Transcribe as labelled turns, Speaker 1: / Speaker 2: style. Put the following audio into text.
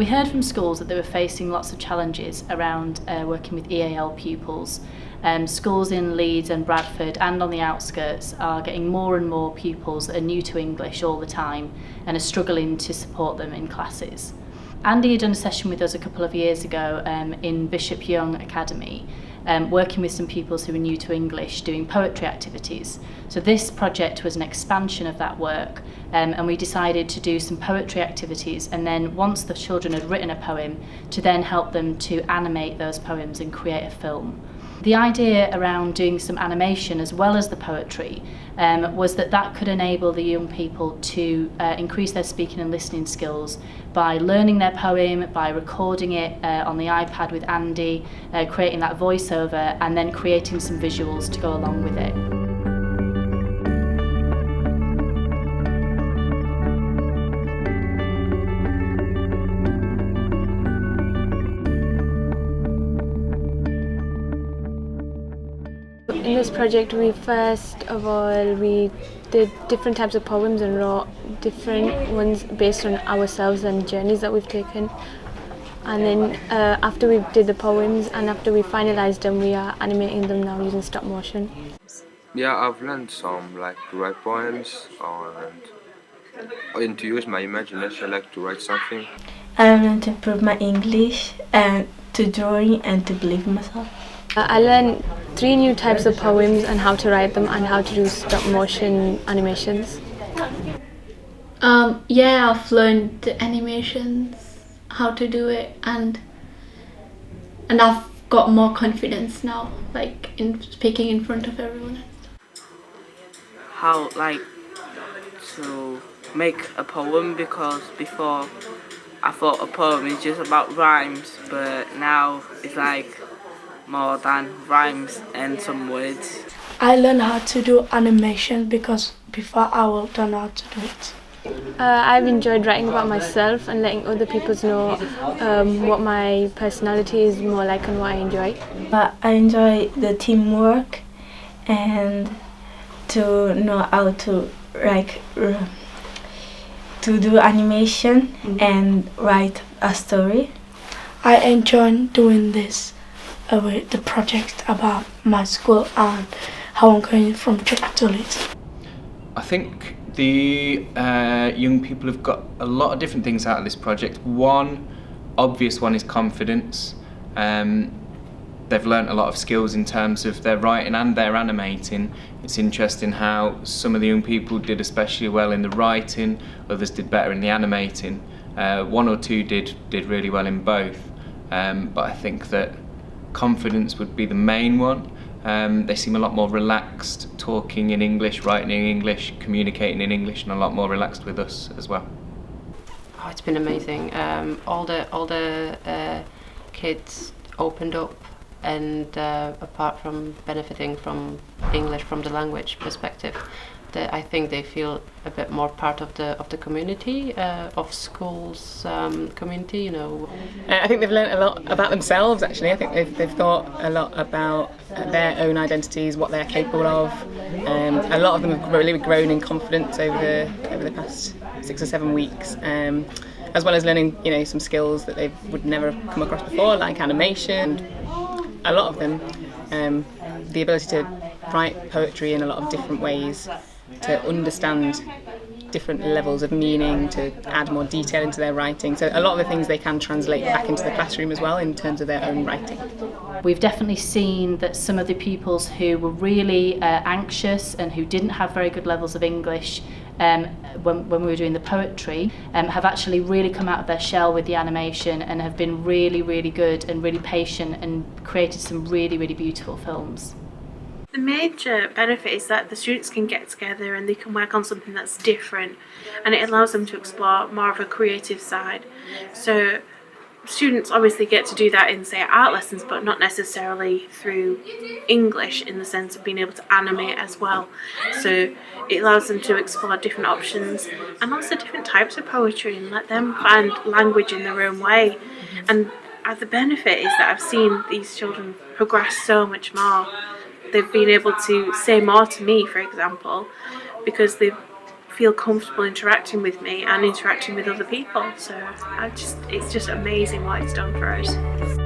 Speaker 1: We heard from schools that they were facing lots of challenges around working with EAL pupils. Schools in Leeds and Bradford and on the outskirts are getting more and more pupils that are new to English all the time and are struggling to support them in classes. Andy had done a session with us a couple of years ago in Bishop Young Academy, working with some pupils who were new to English doing poetry activities. So this project was an expansion of that work, and we decided to do some poetry activities, and then once the children had written a poem, to then help them to animate those poems and create a film. The idea around doing some animation as well as the poetry was that could enable the young people to increase their speaking and listening skills by learning their poem, by recording it on the iPad with Andy, creating that voiceover, and then creating some visuals to go along with it.
Speaker 2: In this project, we did different types of poems and wrote different ones based on ourselves and journeys that we've taken. And then after we did the poems and after we finalised them, we are animating them now using stop motion.
Speaker 3: Yeah, I've learned to write poems and to use my imagination, to write something.
Speaker 4: I learned to improve my English and to drawing and to believe in myself.
Speaker 2: I learned 3 new types of poems and how to write them and how to do stop motion animations.
Speaker 5: I've learned the animations, how to do it, and I've got more confidence now, in speaking in front of everyone.
Speaker 6: How to make a poem, because before I thought a poem is just about rhymes, but now it's more than rhymes and some words.
Speaker 7: I learned how to do animation because before I don't know how to do it.
Speaker 2: I've enjoyed writing about myself and letting other people know what my personality is more like and what I enjoy.
Speaker 4: But I enjoy the teamwork and to know how to to do animation and write a story.
Speaker 7: I enjoy doing this with the project about my school and how I'm going from Chip to Leeds.
Speaker 8: I think the young people have got a lot of different things out of this project. One obvious one is confidence. They've learnt a lot of skills in terms of their writing and their animating. It's interesting how some of the young people did especially well in the writing, others did better in the animating. 1 or 2 did really well in both. But I think that confidence would be the main one. They seem a lot more relaxed talking in English, writing in English, communicating in English, and a lot more relaxed with us as well.
Speaker 9: Oh, it's been amazing. All the kids opened up, and apart from benefiting from English from the language perspective, I think they feel a bit more part of the community, of schools community.
Speaker 10: I think they've learnt a lot about themselves. Actually, I think they've thought a lot about their own identities, what they're capable of. A lot of them have really grown in confidence over the past 6 or 7 weeks, as well as learning some skills that they would never have come across before, like animation. A lot of them, the ability to write poetry in a lot of different ways, to understand different levels of meaning, to add more detail into their writing. So a lot of the things they can translate back into the classroom as well in terms of their own writing.
Speaker 1: We've definitely seen that some of the pupils who were really anxious and who didn't have very good levels of English when we were doing the poetry have actually really come out of their shell with the animation and have been really, really good and really patient and created some really, really beautiful films.
Speaker 11: The major benefit is that the students can get together and they can work on something that's different, and it allows them to explore more of a creative side. So students obviously get to do that in, say, art lessons, but not necessarily through English in the sense of being able to animate as well. So it allows them to explore different options and also different types of poetry and let them find language in their own way. And the benefit is that I've seen these children progress so much more. They've been able to say more to me, for example, because they've feel comfortable interacting with me and interacting with other people. So it's just amazing what it's done for us.